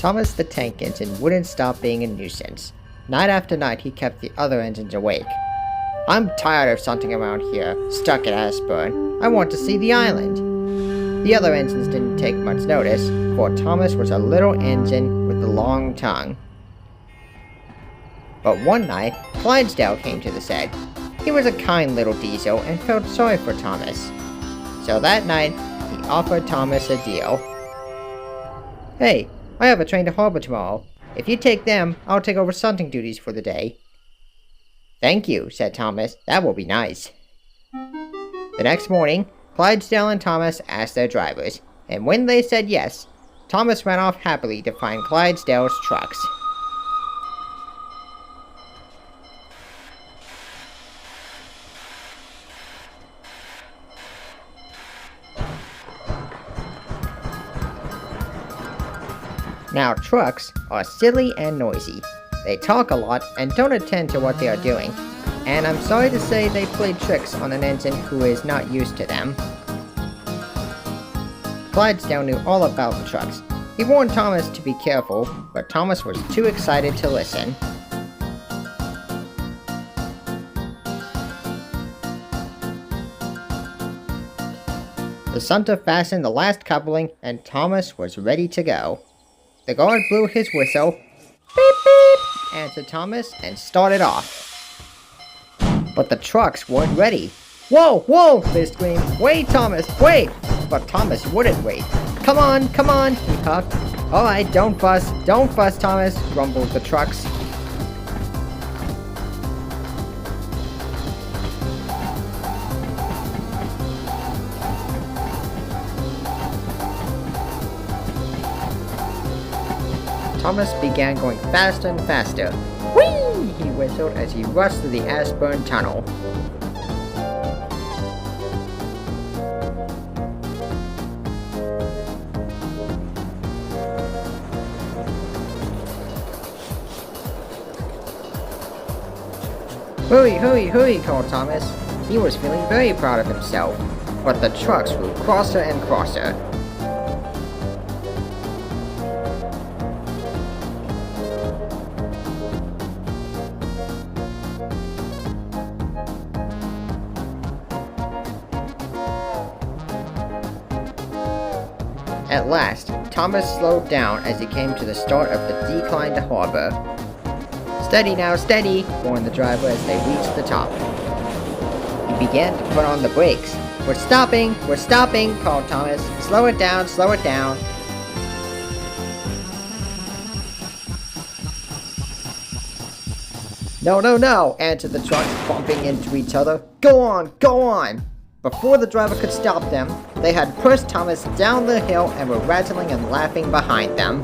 Thomas the tank engine wouldn't stop being a nuisance. Night after night he kept the other engines awake. "I'm tired of stunting around here, stuck at Ashburn. I want to see the island." The other engines didn't take much notice, for Thomas was a little engine with a long tongue. But one night, Clydesdale came to the set. He was a kind little diesel and felt sorry for Thomas. So that night, he offered Thomas a deal. "Hey, I have a train to harbor tomorrow. If you take them, I'll take over stunting duties for the day." "Thank you," said Thomas. "That will be nice." The next morning, Clydesdale and Thomas asked their drivers, and when they said yes, Thomas ran off happily to find Clydesdale's trucks. Now, trucks are silly and noisy. They talk a lot and don't attend to what they are doing, and I'm sorry to say they play tricks on an engine who is not used to them. Clydesdale knew all about the trucks. He warned Thomas to be careful, but Thomas was too excited to listen. The Stunter fastened the last coupling, and Thomas was ready to go. The guard blew his whistle. "Beep beep," answered Thomas, and started off. But the trucks weren't ready. "Whoa, whoa," they screamed. "Wait, Thomas, wait!" But Thomas wouldn't wait. Come on, he huffed. "Alright, don't fuss, Thomas," grumbled the trucks. Thomas began going faster and faster. "Whee!" he whistled as he rushed through the Ashburn tunnel. "Hurry, hurry, hurry," called Thomas. He was feeling very proud of himself, but the trucks flew crosser and crosser. At last, Thomas slowed down as he came to the start of the decline to harbor. "Steady now, steady," warned the driver as they reached the top. He began to put on the brakes. We're stopping, called Thomas. Slow it down, slow it down." "No, no, no," answered the trucks, bumping into each other. Go on, go on!" Before the driver could stop them, they had pushed Thomas down the hill and were rattling and laughing behind them.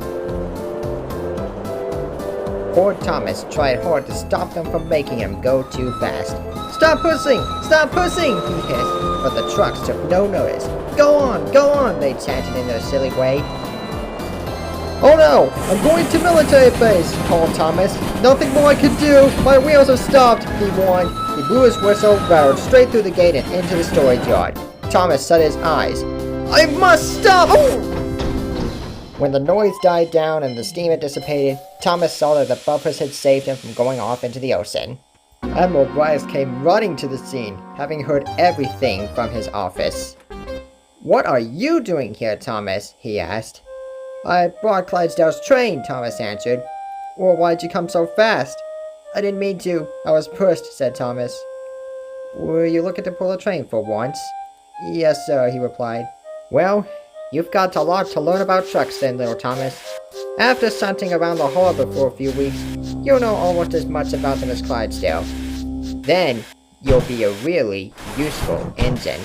Poor Thomas tried hard to stop them from making him go too fast. Stop pushing, he hissed, but the trucks took no notice. Go on, they chanted in their silly way. "Oh no, I'm going to military base," called Thomas. "Nothing more I can do, my wheels have stopped," he warned. He blew his whistle, rattled straight through the gate and into the storage yard. Thomas shut his eyes. "I must stop!" Oh! When the noise died down and the steam had dissipated, Thomas saw that the buffers had saved him from going off into the ocean. Admiral Bryce came running to the scene, having heard everything from his office. "What are you doing here, Thomas?" he asked. "I brought Clydesdale's train," Thomas answered. "Well, why'd you come so fast?" "I didn't mean to. I was pushed," said Thomas. "Were you looking to pull a train for once?" "Yes, sir," he replied. "Well, you've got a lot to learn about trucks then, little Thomas. After stunting around the harbor for a few weeks, you'll know almost as much about them as Clydesdale. Then, you'll be a really useful engine."